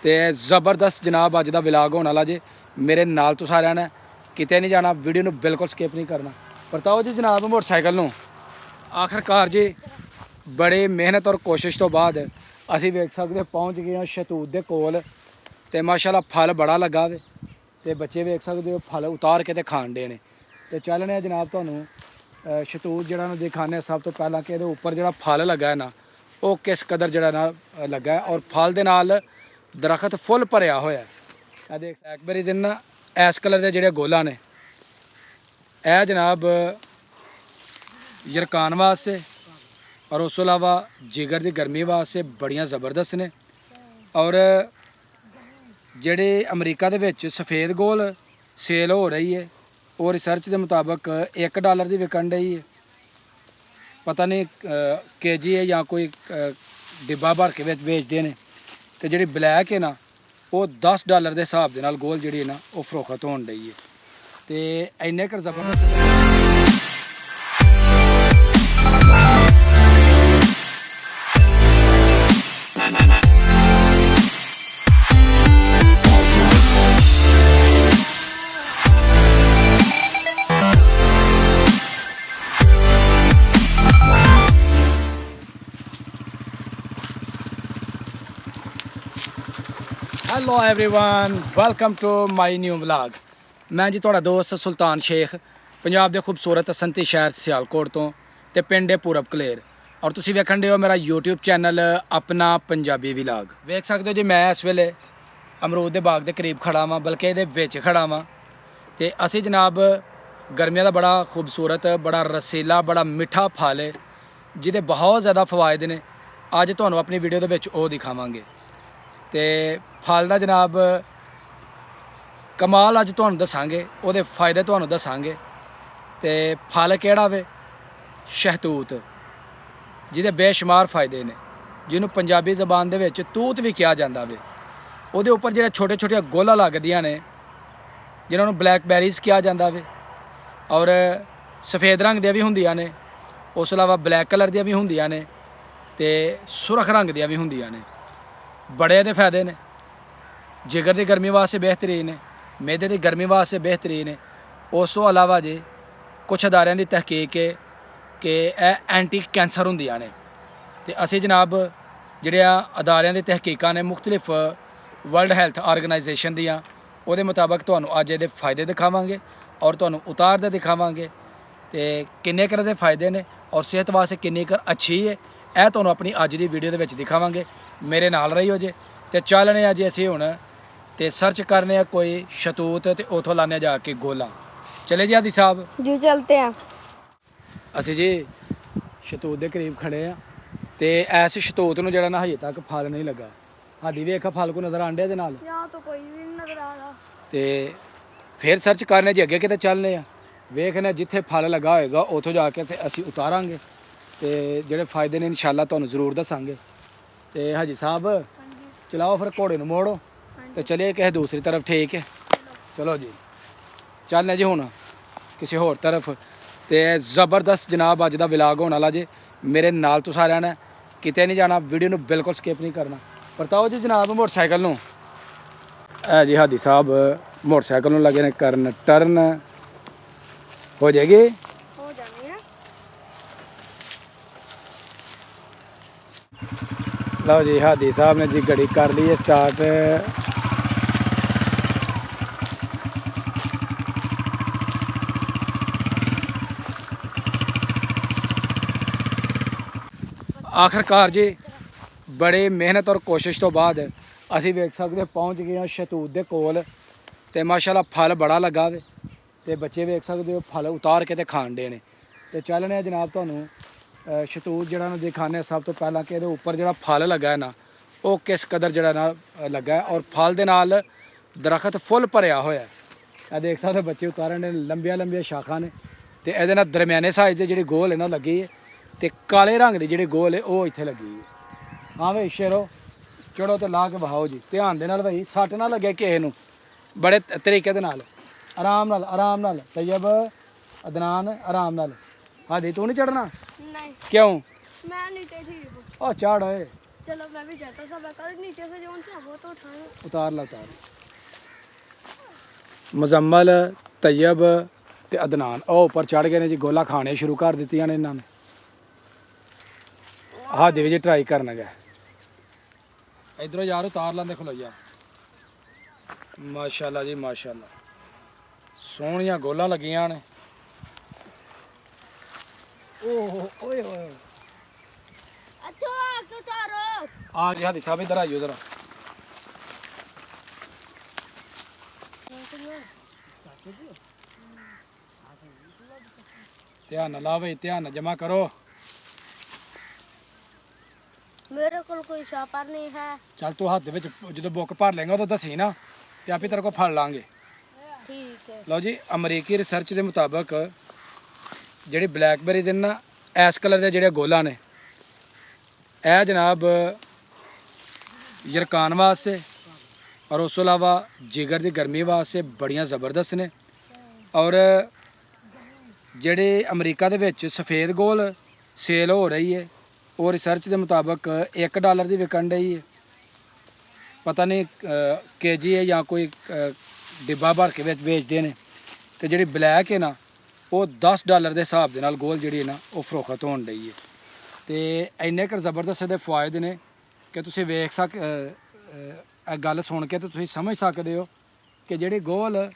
ਤੇ ਜ਼ਬਰਦਸਤ ਜਨਾਬ ਅੱਜ ਦਾ ਵਲੌਗ ਹੋਣ ਵਾਲਾ ਜੇ। ਮੇਰੇ ਨਾਲ ਤੋਂ ਸਾਰਿਆਂ ਨੇ ਕਿਤੇ ਨਹੀਂ ਜਾਣਾ, ਵੀਡੀਓ ਨੂੰ ਬਿਲਕੁਲ ਸਕਿਪ ਨਹੀਂ ਕਰਨਾ। ਪਰਤਾਓ ਜੀ ਜਨਾਬ ਮੋਟਰਸਾਈਕਲ ਨੂੰ ਆਖਰਕਾਰ ਜੀ ਬੜੇ ਮਿਹਨਤ ਔਰ ਕੋਸ਼ਿਸ਼ ਤੋਂ ਬਾਅਦ ਅਸੀਂ ਵੇਖ ਸਕਦੇ ਪਹੁੰਚ ਗਏ ਹਾਂ ਸ਼ਹਿਤੂਤ ਦੇ ਕੋਲ। ਤੇ ਮਾਸ਼ਾਅੱਲਾ ਫਲ ਬੜਾ ਲੱਗਾ ਵੇ ਤੇ ਬੱਚੇ ਵੇਖ ਸਕਦੇ ਹੋ ਫਲ ਉਤਾਰ ਕੇ ਤੇ ਖਾਣ ਦੇ ਨੇ। ਤੇ ਚੱਲਣੇ ਆ ਜਨਾਬ ਤੁਹਾਨੂੰ ਸ਼ਹਿਤੂਤ ਜਿਹੜਾ ਨੂੰ ਦਿਖਾਣੇ ਸਭ ਤੋਂ ਪਹਿਲਾਂ ਕਿ ਇਹਦੇ ਉੱਪਰ ਜਿਹੜਾ ਫਲ ਲੱਗਾ ਹੈ ਨਾ ਉਹ ਕਿਸ ਕਦਰ ਜਿਹੜਾ ਨਾ ਲੱਗਾ ਹੈ ਔਰ ਫਲ ਦੇ ਨਾਲ ਦਰਖਤ ਫੁੱਲ ਭਰਿਆ ਹੋਇਆ। ਇਹ ਦੇਖ ਬਲੈਕਬੇਰੀ ਦੇ ਨਾ ਇਸ ਕਲਰ ਦੇ ਜਿਹੜੇ ਗੋਲਾਂ ਨੇ ਇਹ ਜਨਾਬ ਯਰਕਾਨ ਵਾਸਤੇ ਔਰ ਉਸ ਤੋਂ ਇਲਾਵਾ ਜਿਗਰ ਦੀ ਗਰਮੀ ਵਾਸਤੇ ਬੜੀਆਂ ਜ਼ਬਰਦਸਤ ਨੇ। ਔਰ ਜਿਹੜੇ ਅਮਰੀਕਾ ਦੇ ਵਿੱਚ ਸਫੇਦ ਗੋਲ ਸੇਲ ਹੋ ਰਹੀ ਹੈ ਉਹ ਰਿਸਰਚ ਦੇ ਮੁਤਾਬਕ $1 ਦੀ ਵਿਕਣ ਰਹੀ ਹੈ। ਪਤਾ ਨਹੀਂ ਕੇਜੀ ਹੈ ਜਾਂ ਕੋਈ ਡਿੱਬਾ ਭਰ ਕੇ ਵਿੱਚ ਵੇਚਦੇ ਨੇ। ਤੇ ਜਿਹੜੀ ਬਲੈਕ ਹੈ ਨਾ ਉਹ $10 ਦੇ ਹਿਸਾਬ ਦੇ ਨਾਲ ਗੋਲ ਜਿਹੜੀ ਹੈ ਨਾ ਉਹ ਫਰੋਖਤ ਹੋਣ ਰਹੀ ਹੈ। ਤੇ ਇੰਨੇ ਕਰ ਜ਼ਬਰਦਸਤ hello everyone welcome to my new vlog. मैं जी ਤੁਹਾਡਾ ਦੋਸਤ ਸੁਲਤਾਨ ਸ਼ੇਖ ਪੰਜਾਬ ਦੇ ਖੂਬਸੂਰਤ ਸੰਤੀ ਸ਼ਹਿਰ ਸਿਆਲਕੋਟ ਤੋਂ ਤੇ ਪਿੰਡ ਹੈ ਪੂਰਬ ਕਲੇਰ। ਔਰ ਤੁਸੀਂ ਵੇਖਣ ਦੇ ਹੋ ਮੇਰਾ YouTube ਚੈਨਲ ਆਪਣਾ ਪੰਜਾਬੀ ਵਲੌਗ। ਵੇਖ ਸਕਦੇ ਹੋ ਜੀ ਮੈਂ ਇਸ ਵੇਲੇ ਅਮਰੂਦ ਦੇ ਬਾਗ ਦੇ ਕਰੀਬ ਖੜਾ ਵਾਂ, ਬਲਕਿ ਇਹਦੇ ਵਿੱਚ ਖੜਾ ਵਾਂ। ਤੇ ਅਸੀਂ ਜਨਾਬ ਗਰਮੀਆਂ ਦਾ ਬੜਾ ਖੂਬਸੂਰਤ ਬੜਾ ਰਸੀਲਾ ਬੜਾ ਮਿੱਠਾ ਫਲ ਹੈ ਜਿਹਦੇ ਬਹੁਤ ਜ਼ਿਆਦਾ ਫਵਾਇਦ ਨੇ। ਅੱਜ ਤੁਹਾਨੂੰ ਆਪਣੀ ਵੀਡੀਓ ਦੇ ਵਿੱਚ ਉਹ ਦਿਖਾਵਾਂਗੇ। ਤੇ ਫਲ ਦਾ ਜਨਾਬ ਕਮਾਲ ਅੱਜ ਤੁਹਾਨੂੰ ਦੱਸਾਂਗੇ, ਉਹਦੇ ਫਾਇਦੇ ਤੁਹਾਨੂੰ ਦੱਸਾਂਗੇ। ਤੇ ਫਲ ਕਿਹੜਾ ਵੇ? ਸ਼ਹਿਤੂਤ, ਜਿਹਦੇ ਬੇਸ਼ੁਮਾਰ ਫਾਇਦੇ ਨੇ, ਜਿਹਨੂੰ ਪੰਜਾਬੀ ਜ਼ਬਾਨ ਦੇ ਵਿੱਚ ਤੂਤ ਵੀ ਕਿਹਾ ਜਾਂਦਾ ਵੇ। ਉਹਦੇ ਉੱਪਰ ਜਿਹੜੇ ਛੋਟੇ ਛੋਟੀਆਂ ਗੋਲਾਂ ਲੱਗਦੀਆਂ ਨੇ ਜਿਨ੍ਹਾਂ ਨੂੰ ਬਲੈਕਬੈਰੀਜ਼ ਕਿਹਾ ਜਾਂਦਾ ਵੇ। ਔਰ ਸਫੇਦ ਰੰਗ ਦੀਆਂ ਵੀ ਹੁੰਦੀਆਂ ਨੇ, ਉਸ ਤੋਂ ਇਲਾਵਾ ਬਲੈਕ ਕਲਰ ਦੀਆਂ ਵੀ ਹੁੰਦੀਆਂ ਨੇ ਤੇ ਸੁਰਖ ਰੰਗ ਦੀਆਂ ਵੀ ਹੁੰਦੀਆਂ ਨੇ। ਬੜੇ ਇਹਦੇ ਫਾਇਦੇ ਨੇ। ਜਿਗਰ ਦੀ ਗਰਮੀ ਵਾਸਤੇ ਬਿਹਤਰੀਨ ਹੈ, ਮੈਦੇ ਦੀ ਗਰਮੀ ਵਾਸਤੇ ਬਿਹਤਰੀਨ ਹੈ। ਉਸ ਤੋਂ ਇਲਾਵਾ ਜੀ ਕੁਛ ਅਦਾਰਿਆਂ ਦੀ ਤਹਿਕੀਕ ਹੈ ਕਿ ਇਹ ਐਂਟੀ ਕੈਂਸਰ ਹੁੰਦੀਆਂ ਨੇ। ਤੇ ਅਸੀਂ ਜਨਾਬ ਜਿਹੜੀਆਂ ਅਦਾਰਿਆਂ ਦੀ ਤਹਿਕੀਕਾਂ ਨੇ ਮੁਖਤਲਿਫ ਵਰਲਡ ਹੈਲਥ ਆਰਗੇਨਾਈਜੇਸ਼ਨ ਦੀਆਂ, ਉਹਦੇ ਮੁਤਾਬਕ ਤੁਹਾਨੂੰ ਅੱਜ ਇਹਦੇ ਫਾਇਦੇ ਦਿਖਾਵਾਂਗੇ ਔਰ ਤੁਹਾਨੂੰ ਉਤਾਰਦੇ ਦਿਖਾਵਾਂਗੇ ਤੇ ਕਿੰਨੇ ਕੁ ਦੇ ਫਾਇਦੇ ਨੇ ਔਰ ਸਿਹਤ ਵਾਸਤੇ ਕਿੰਨੀ ਕੁ ਅੱਛੀ ਹੈ ਇਹ ਤੁਹਾਨੂੰ ਆਪਣੀ ਅੱਜ ਦੀ ਵੀਡੀਓ ਦੇ ਵਿੱਚ ਦਿਖਾਵਾਂਗੇ। ਮੇਰੇ ਨਾਲ ਰਹੀਓ ਜੇ। ਤੇ ਚੱਲਣੇ ਆ ਜੀ ਅਸੀਂ ਹੁਣ ਤੇ ਸਰਚ ਕਰਨੇ ਆ ਕੋਈ ਸ਼ਹਿਤੂਤ ਤੇ ਉਥੋਂ ਲਾਣੇ ਜਾ ਕੇ ਗੋਲਾ। ਚਲੇ ਜੀ ਆਦੀ ਸਾਹਿਬ ਜੀ ਚਲਤੇ ਆ। ਅਸੀਂ ਜੀ ਸ਼ਹਿਤੂਤ ਦੇ ਕਰੀਬ ਖੜੇ ਆ ਤੇ ਐਸ ਸ਼ਹਿਤੂਤ ਨੂੰ ਜਿਹੜਾ ਨਾ ਹਜੇ ਤੱਕ ਫਲ ਨਹੀਂ ਲੱਗਾ। ਸਾਡੀ ਵੇਖ ਫਲ ਕੋ ਨਜ਼ਰ ਆਂਡੇ ਦੇ ਨਾਲ ਯਾਂ ਤਾਂ ਕੋਈ ਵੀ ਨਹੀਂ ਨਜ਼ਰ ਆ ਰਹਾ। ਤੇ ਫਿਰ ਸਰਚ ਕਰਨੇ ਜੀ ਅੱਗੇ ਕਿਤੇ ਚੱਲਨੇ ਆ, ਵੇਖਨੇ ਜਿੱਥੇ ਫਲ ਲੱਗਾ ਹੋਏਗਾ ਉਥੋਂ ਜਾ ਕੇ ਤੇ ਅਸੀਂ ਉਤਾਰਾਂਗੇ ਤੇ ਜਿਹੜੇ ਫਾਇਦੇ ਨੇ ਇਨਸ਼ਾਅੱਲਾ ਤੁਹਾਨੂੰ ਜ਼ਰੂਰ ਦੱਸਾਂਗੇ। ਤੇ ਹਾਜੀ ਸਾਹਿਬ ਚਲਾਓ ਫਿਰ ਘੋੜੇ ਨੂੰ ਮੋੜੋ ਤੇ ਚਲੇ ਕਿਸੇ ਦੂਸਰੀ ਤਰਫ। ਠੀਕ ਹੈ ਚਲੋ ਜੀ ਚੱਲਨੇ ਜੀ ਹੁਣ ਕਿਸੇ ਹੋਰ ਤਰਫ। ਤੇ ਜ਼ਬਰਦਸਤ ਜਨਾਬ ਅੱਜ ਦਾ ਵਲੌਗ ਹੋਣ ਵਾਲਾ ਜੇ। ਮੇਰੇ ਨਾਲ ਤੋਂ ਸਾਰਿਆਂ ਨੇ ਕਿਤੇ ਨਹੀਂ ਜਾਣਾ, ਵੀਡੀਓ ਨੂੰ ਬਿਲਕੁਲ ਸਕਿਪ ਨਹੀਂ ਕਰਨਾ। ਪਰਤਾਓ ਜੀ ਜਨਾਬ ਮੋਟਰਸਾਈਕਲ ਨੂੰ ਇਹ ਜੀ ਹਾਦੀ ਸਾਹਿਬ ਮੋਟਰਸਾਈਕਲ ਨੂੰ ਲੱਗੇ ਨੇ ਕਰਨ ਟਰਨ। ਹੋ ਜਾਏਗੀ ਹੋ ਜਾਣੀ ਹੈ। ਲਓ ਜੀ ਹਾਦੀ ਸਾਹਿਬ ਨੇ ਜੀ ਗੱਡੀ ਕਰ ਲਈ ਹੈ ਸਟਾਰਟ। ਆਖਰਕਾਰ ਜੀ ਬੜੇ ਮਿਹਨਤ ਔਰ ਕੋਸ਼ਿਸ਼ ਤੋਂ ਬਾਅਦ ਅਸੀਂ ਵੇਖ ਸਕਦੇ ਪਹੁੰਚ ਗਏ ਹਾਂ ਸ਼ਹਿਤੂਤ ਦੇ ਕੋਲ। ਤੇ ਮਾਸ਼ਾਅੱਲਾ ਫਲ ਬੜਾ ਲੱਗਾ ਵੇ ਤੇ ਬੱਚੇ ਵੇਖ ਸਕਦੇ ਹੋ ਫਲ ਉਤਾਰ ਕੇ ਤੇ ਖਾਣ ਦੇ ਨੇ। ਤੇ ਚੱਲਣੇ ਆ ਜਨਾਬ ਤੁਹਾਨੂੰ ਸ਼ਹਿਤੂਤ ਜਿਹੜਾ ਨੂੰ ਦਿਖਾਣੇ ਸਭ ਤੋਂ ਪਹਿਲਾਂ ਕਿ ਇਹਦੇ ਉੱਪਰ ਜਿਹੜਾ ਫਲ ਲੱਗਾ ਹੈ ਨਾ ਉਹ ਕਿਸ ਕਦਰ ਜਿਹੜਾ ਨਾ ਲੱਗਾ ਔਰ ਫਲ ਦੇ ਨਾਲ ਦਰਖਤ ਫੁੱਲ ਭਰਿਆ ਹੋਇਆ। ਇਹ ਦੇਖ ਸਕਦੇ ਬੱਚੇ ਉਤਾਰਨ ਦੇ ਲੰਬੀਆਂ ਲੰਬੀਆਂ ਸ਼ਾਖਾਂ ਨੇ ਤੇ ਇਹਦੇ ਨਾਲ ਦਰਮਿਆਨੇ ਸਾਈਜ਼ ਦੇ ਜਿਹੜੀ ਗੋਲ ਹੈ ਨਾ ਲੱਗੀ ਹੈ ਤੇ ਕਾਲੇ ਰੰਗ ਦੀ ਜਿਹੜੀ ਗੋਲ ਹੈ ਉਹ ਇੱਥੇ ਲੱਗੀ ਹੈ। ਹਾਂ ਵੇ ਸ਼ੇਰੋ ਚੜੋ ਤੇ ਲਾ ਕੇ ਵਹਾਓ ਜੀ, ਧਿਆਨ ਦੇ ਨਾਲ ਭਾਈ, ਸੱਟ ਨਾ ਲੱਗੇ ਕਿਸੇ ਨੂੰ। ਬੜੇ ਤਰੀਕੇ ਦੇ ਨਾਲ ਆਰਾਮ ਨਾਲ ਤੈयब ਅਦਨਾਨ ਆਰਾਮ ਨਾਲ। ਹਾਦੀ ਤੂੰ ਨਹੀਂ ਚੜਨਾ? ਨਹੀਂ ਕਿਉਂ? ਮੈਂ ਨਹੀਂ ਤੇ ਠੀਕ। ਉਹ ਚੜ ਓਏ चलो मैं भी जाता सब कर नीचे से जोन से वो तो उठाना ਉਤਾਰ ਲਾ ਉਤਾਰ ਮੁਜ਼ੰਮਲ ਤੈयब ਤੇ ਅਦਨਾਨ ਉਹ ਉੱਪਰ ਚੜ ਗਏ ਨੇ ਜੀ ਗੋਲਾ ਖਾਣੇ ਸ਼ੁਰੂ ਕਰ ਦਿੱਤੀਆਂ ਨੇ ਇਹਨਾਂ ਨੇ ਆਹ ਦੇ ਵਿੱਚ ਟਰਾਈ ਕਰਨਗਾ ਇਧਰੋਂ ਯਾਰ ਉਤਾਰ ਲੈਂਦੇ ਖਲੋਈਆ ਮਾਸ਼ਾਅੱਲਾ ਜੀ ਮਾਸ਼ਾਅੱਲਾ ਸੋਹਣੀਆਂ ਗੋਲਾਂ ਲੱਗੀਆਂ ਨੇ ਓਹ ਓਏ ਓਏ अच्छा तो तारो ਆ ਜੀ ਹਾਦੀ ਸਾਹਿਬ ਇਧਰ ਆਇਓ ਜਰਾ ਧਿਆਨ ਨਾਲ ਲਾਵੇ ਧਿਆਨ ਨਾਲ ਜਮਾ ਕਰੋ मेरे को कोई शॉपर नहीं है ਚੱਲ ਤੂੰ ਹੱਥ ਦੇ ਵਿੱਚ ਜਦੋਂ ਬੁੱਕ ਭਰ ਲੇਗਾ ਉਦੋਂ ਦੱਸੀ ਨਾ ਤੇ ਆਪੇ ਤੇਰੇ ਕੋਲ ਫੜ ਲਾਂਗੇ ठीक है ਲਓ ਜੀ ਅਮਰੀਕੀ ਰਿਸਰਚ ਦੇ ਮੁਤਾਬਕ ਜਿਹੜੀ ਬਲੈਕਬੇਰੀ ਦੇ ਨਾ ਐਸ ਕਲਰ ਦੇ ਜਿਹੜੇ ਗੋਲਾਂ ਨੇ ਇਹ ਜਨਾਬ ਯਰਕਾਨ ਵਾਸਤੇ ਔਰ ਉਸ ਤੋਂ ਇਲਾਵਾ ਜਿਗਰ ਦੀ ਗਰਮੀ ਵਾਸਤੇ ਬੜੀਆਂ ਜ਼ਬਰਦਸਤ ਨੇ ਔਰ ਜਿਹੜੇ ਅਮਰੀਕਾ ਦੇ ਵਿੱਚ ਸਫੇਦ ਗੋਲ ਸੇਲ ਹੋ ਰਹੀ ਹੈ ਉਹ ਰਿਸਰਚ ਦੇ ਮੁਤਾਬਕ $1 ਦੀ ਵਿਕਣ ਰਹੀ ਹੈ ਪਤਾ ਨਹੀਂ ਕੇਜੀ ਹੈ ਜਾਂ ਕੋਈ ਡਿੱਬਾ ਭਰ ਕੇ ਵਿੱਚ ਵੇਚਦੇ ਨੇ ਤੇ ਜਿਹੜੀ ਬਲੈਕ ਹੈ ਨਾ ਉਹ $10 ਦੇ ਹਿਸਾਬ ਦੇ ਨਾਲ ਗੋਲ ਜਿਹੜੀ ਹੈ ਨਾ ਉਹ ਫਰੋਖਤ ਹੋਣ ਰਹੀ ਹੈ ਤੇ ਇੰਨੇ ਕੁ ਜ਼ਬਰਦਸਤ ਇਹਦੇ ਫਾਇਦੇ ਨੇ ਕਿ ਤੁਸੀਂ ਵੇਖ ਇਹ ਗੱਲ ਸੁਣ ਕੇ ਤੇ ਤੁਸੀਂ ਸਮਝ ਸਕਦੇ ਹੋ ਕਿ ਜਿਹੜੀ ਗੋਲ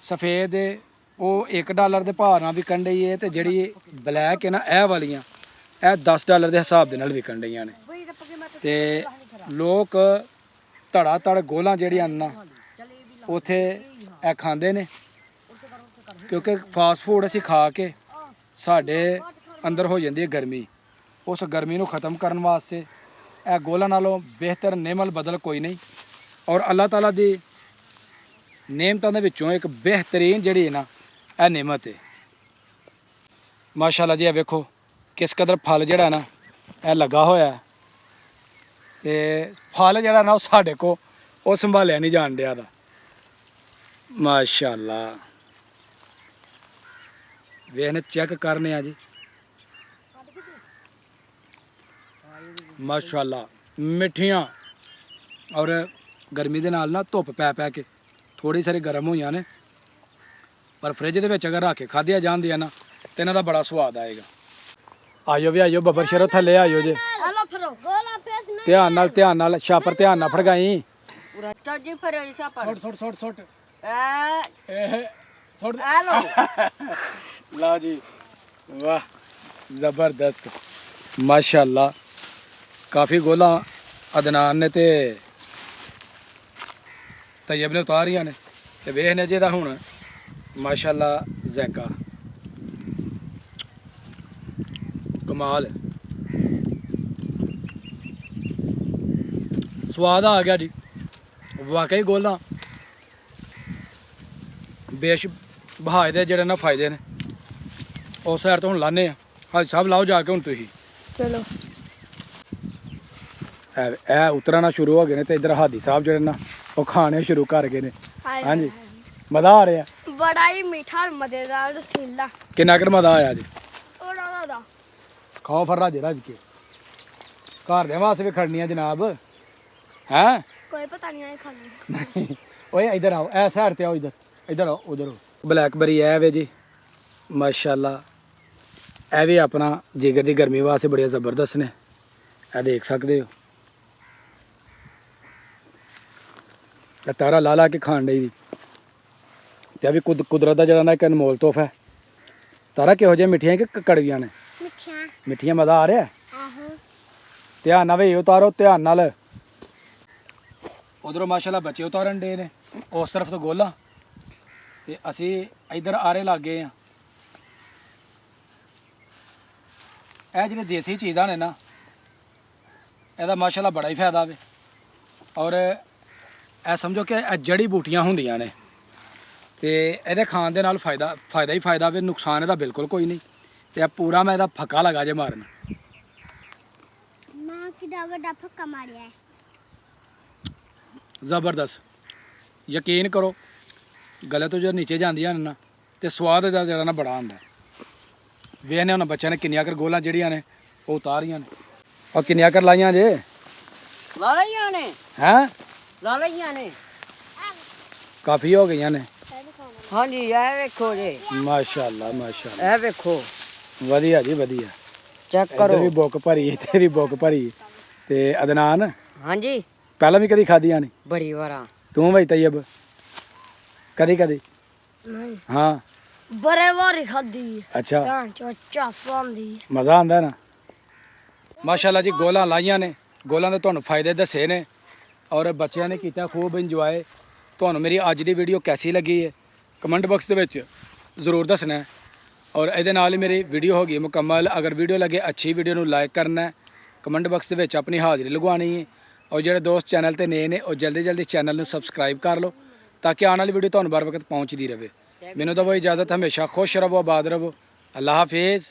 ਸਫੇਦ ਹੈ ਉਹ $1 ਦੇ ਭਾਅ ਨਾਲ ਵਿਕਣ ਰਹੀ ਹੈ ਤੇ ਜਿਹੜੀ ਬਲੈਕ ਹੈ ਨਾ ਇਹ ਵਾਲੀਆਂ ਇਹ $10 ਦੇ ਹਿਸਾਬ ਦੇ ਨਾਲ ਵਿਕਣ ਰਹੀਆਂ ਨੇ ਤੇ ਲੋਕ ਧੜਾ ਧੜ ਗੋਲਾਂ ਜਿਹੜੀਆਂ ਨਾ ਉੱਥੇ ਇਹ ਖਾਂਦੇ ਨੇ ਕਿਉਂਕਿ ਫਾਸਟ ਫੂਡ ਅਸੀਂ ਖਾ ਕੇ ਸਾਡੇ ਅੰਦਰ ਹੋ ਜਾਂਦੀ ਹੈ ਗਰਮੀ ਉਸ ਗਰਮੀ ਨੂੰ ਖਤਮ ਕਰਨ ਵਾਸਤੇ ਇਹ ਗੋਲਾਂ ਨਾਲੋਂ ਬਿਹਤਰ ਨੇਮਲ ਬਦਲ ਕੋਈ ਨਹੀਂ ਔਰ ਅੱਲਾਹ ਤਾਲਾ ਦੀ ਨੇਮਤਾਂ ਦੇ ਵਿੱਚੋਂ ਇੱਕ ਬਿਹਤਰੀਨ ਜਿਹੜੀ ਹੈ ਨਾ ਇਹ ਨੇਮਤ ਹੈ ਮਾਸ਼ਾਅੱਲਾ ਜੀ ਇਹ ਵੇਖੋ ਕਿਸ ਕਦਰ ਫਲ ਜਿਹੜਾ ਨਾ ਇਹ ਲੱਗਾ ਹੋਇਆ ਤੇ ਫਲ ਜਿਹੜਾ ਨਾ ਉਹ ਸਾਡੇ ਕੋ ਉਹ ਸੰਭਾਲਿਆ ਨਹੀਂ ਜਾਣ ਡਿਆ ਦਾ ਮਾਸ਼ਾਅੱਲਾ ਵੇਖਨੇ ਚੈੱਕ ਕਰਨੇ ਆ ਜੀ ਮਾਸ਼ਾਅੱਲਾ ਮਿੱਠੀਆਂ ਔਰ ਗਰਮੀ ਦੇ ਨਾਲ ਨਾ ਧੁੱਪ ਪੈ ਕੇ ਥੋੜੀ ਸਾਰੀ ਗਰਮ ਹੋਈਆਂ ਨੇ ਪਰ ਫ੍ਰਿਜ ਦੇ ਵਿੱਚ ਅਗਰ ਰੱਖ ਕੇ ਖਾਧੀਆਂ ਜਾਂਦੀਆਂ ਨਾ ਤੇ ਇਹਨਾਂ ਦਾ ਬੜਾ ਸਵਾਦ ਆਏਗਾ ਆਇਓ ਵੀ ਆਇਓ ਬੱਬਰ ਸ਼ੇਰੋ ਥੱਲੇ ਆਇਓ ਜੇ हेलो फिरो गोला फेस नहीं ਧਿਆਨ ਨਾਲ ਛਾਪਰ ਧਿਆਨ ਨਾਲ ਫੜਗਾਈ पूरा चाची फिरो ऐसा पर ਸੁੱਟ ए ਇਹ ਸੁੱਟ हेलो ਲਓ ਜੀ ਵਾਹ ਜ਼ਬਰਦਸਤ ਮਾਸ਼ਾਅੱਲਾ ਕਾਫੀ ਗੋਲਾਂ ਅਦਨਾਨ ਨੇ ਤੇ ਤੈयब ਨੇ ਉਤਾਰੀਆਂ ਨੇ ਤੇ ਵੇਖਨੇ ਜਿਹਦਾ ਹੁਣ ਮਾਸ਼ਾਅੱਲਾ ਜ਼ੈਕਾ ਕਮਾਲ ਸਵਾਦ ਆ ਗਿਆ ਜੀ ਵਾਕਈ ਗੋਲਾਂ ਬੇਸ਼ ਬਹਾਏ ਦੇ ਜਿਹੜੇ ਨਾ ਫਾਇਦੇ ਨੇ ਉਸ ਸਾਈਡ ਤੋਂ ਹੁਣ ਲਾਣੇ ਆ ਹਾਜੀ ਸਾਹਿਬ ਲਾਓ ਜਾ ਕੇ ਹੁਣ ਤੁਸੀਂ चलो ਇਹ ਉਤਰਨਾ ਸ਼ੁਰੂ ਹੋ ਗਏ ਨੇ ਤੇ ਇਧਰ ਹਾਦੀ ਸਾਹਿਬ ਜਿਹੜੇ ਨਾ ਉਹ ਖਾਣੇ ਸ਼ੁਰੂ ਕਰ ਗਏ ਨੇ ਹਾਂਜੀ ਮਜ਼ਾ ਆ ਰਿਹਾ बड़ा ही मीठा और मजेदार रसीला ਕਿੰਨਾ ਕੁ ਮਜ਼ਾ ਆਇਆ ਜੀ ओड़ा ओड़ा ਖਾਓ ਫਿਰ ਰਾਜੇ ਰੱਜ ਕੇ ਘਰ ਦੇ ਵਾਸਤੇ ਵੀ ਖੜਨੀਆਂ ਜਨਾਬ ਹੈ कोई पता नहीं आए खाने ਨਹੀਂ ਓਏ ਇਧਰ ਆਓ ਇਹ ਸਾਈਡ ਤੇ ਆਓ ਇਧਰ ਆਓ ਉਧਰ ਬਲੈਕਬੇਰੀ ਇਹ ਵੇ ਜੀ ਮਾਸ਼ਾਅੱਲਾ ਇਹ ਵੀ ਆਪਣਾ ਜਿਗਰ ਦੀ ਗਰਮੀ ਵਾਸਤੇ ਬੜੀਆਂ ਜ਼ਬਰਦਸਤ ਨੇ ਇਹ ਦੇਖ ਸਕਦੇ ਹੋ ਇਹ ਤਾਰਾ ਲਾ ਲਾ ਕੇ ਖਾਣ ਡਈ ਦੀ ਤੇ ਇਹ ਵੀ ਕੁਦਰਤ ਦਾ ਜਿਹੜਾ ਨਾ ਇੱਕ ਅਨਮੋਲ ਤੋਹਫਾ ਹੈ ਤਾਰਾ ਕਿਹੋ ਜਿਹੀਆਂ ਮਿੱਠੀਆਂ ਕਿ ਕੜਵੀਆਂ ਨੇ मिठा ਮਿੱਠੀਆਂ ਮਜ਼ਾ ਆ ਰਿਹਾ आहो ਧਿਆਨ ਨਾਲ ਵੇ ਉਤਾਰੋ ਧਿਆਨ ਨਾਲ ਉਧਰੋਂ ਮਾਸ਼ਾਅੱਲਾ ਬੱਚੇ ਉਤਾਰਨ ਡੇ ਨੇ ਉਸ ਤਰਫ ਤੋਂ ਗੋਲਾ ਤੇ ਅਸੀਂ ਇਧਰ ਆਰੇ ਲੱਗ ਗਏ ਆ ਇਹ ਜਿਹੜੇ ਦੇਸੀ ਚੀਜ਼ਾਂ ਨੇ ਨਾ ਇਹਦਾ ਮਾਸ਼ਾਅੱਲਾ ਬੜਾ ਹੀ ਫਾਇਦਾ ਵੇ ਔਰ ਇਹ ਸਮਝੋ ਕਿ ਇਹ ਜੜੀ ਬੂਟੀਆਂ ਹੁੰਦੀਆਂ ਨੇ ਤੇ ਇਹਦੇ ਖਾਣ ਦੇ ਨਾਲ ਫਾਇਦਾ ਹੀ ਫਾਇਦਾ ਵੇ ਨੁਕਸਾਨ ਇਹਦਾ ਬਿਲਕੁਲ ਕੋਈ ਨਹੀਂ ਤੇ ਇਹ ਪੂਰਾ ਮੈਂ ਇਹਦਾ ਫੱਕਾ ਲਗਾ ਜੇ ਮਾਰਨ मां की दावड़ा फक्का मारिया है ਜ਼ਬਰਦਸਤ ਯਕੀਨ ਕਰੋ ਗਲੇ ਤੋਂ ਜਦੋਂ ਨੀਚੇ ਜਾਂਦੀਆਂ ਨੇ ਨਾ ਤੇ ਸਵਾਦ ਇਹਦਾ ਜਿਹੜਾ ਨਾ ਬੜਾ ਹੁੰਦਾ ਵੇਖਨੇ ਉਹਨਾਂ ਬੱਚਿਆਂ ਨੇ ਕਿੰਨੀਆਂ ਕਰ ਗੋਲਾਂ ਜਿਹੜੀਆਂ ਨੇ ਉਹ ਉਤਾਰੀਆਂ ਨੇ और किनिया कर लाइया जे ਲਾ ਲਈਆਂ ਨੇ हैं ਲਾ ਲਈਆਂ ਨੇ काफी हो गई ने ਹਾਂਜੀ ਇਹ ਵੇਖੋ ਜੀ माशाल्लाह माशाल्लाह ਇਹ ਵੇਖੋ वधिया जी वधिया ਚੈੱਕ इधर ਕਰੋ भी बुक भरी इधर भी बुक भरी ते अदनान ਹਾਂਜੀ पहला भी कदी खादियां नहीं ਬੜੀ ਵਾਰਾਂ तू भाई तैयब कदी कदी नहीं हाँ बड़े वारी खादी अच्छा चोचा पांदी मज़ा आंदा ना माशाल्लाह जी गोलां लाइयां ने गोलां ਦੇ ਤੁਹਾਨੂੰ ਫਾਇਦੇ ਦੱਸੇ ਨੇ ਔਰ ਬੱਚਿਆਂ ਨੇ ਕੀਤਾ ਖੂਬ ਇੰਜੋਏ ਤੁਹਾਨੂੰ ਮੇਰੀ ਅੱਜ ਦੀ ਵੀਡੀਓ ਕੈਸੀ ਲੱਗੀ ਹੈ ਕਮੈਂਟ ਬਾਕਸ ਦੇ ਵਿੱਚ ਜ਼ਰੂਰ ਦੱਸਣਾ ਹੈ ਔਰ ਇਹਦੇ ਨਾਲ ਹੀ ਮੇਰੀ ਵੀਡੀਓ ਹੋ ਗਈ ਮੁਕੰਮਲ ਅਗਰ ਵੀਡੀਓ ਲੱਗੇ ਅੱਛੀ ਵੀਡੀਓ ਨੂੰ ਲਾਈਕ ਕਰਨਾ ਹੈ ਕਮੈਂਟ ਬਾਕਸ ਦੇ ਵਿੱਚ ਆਪਣੀ ਹਾਜ਼ਰੀ ਲਗਵਾਉਣੀ ਹੈ ਔਰ ਜਿਹੜੇ ਦੋਸਤ ਚੈਨਲ ਤੇ ਨਏ ਨੇ ਉਹ ਜਲਦੀ ਜਲਦੀ ਚੈਨਲ ਨੂੰ ਸਬਸਕ੍ਰਾਈਬ ਕਰ ਲਓ ਤਾਂ ਕਿ ਆਉਣ ਵਾਲੀ ਵੀਡੀਓ ਤੁਹਾਨੂੰ बर वक्त ਪਹੁੰਚਦੀ ਰਹੇ ਮੈਨੂੰ ਤਾਂ ਉਹ ਇਜਾਜ਼ਤ ਹਮੇਸ਼ਾ ਖੁਸ਼ ਰਹੋ ਆਬਾਦ ਰਹੋ ਅੱਲਾਹ ਹਾਫਿਜ਼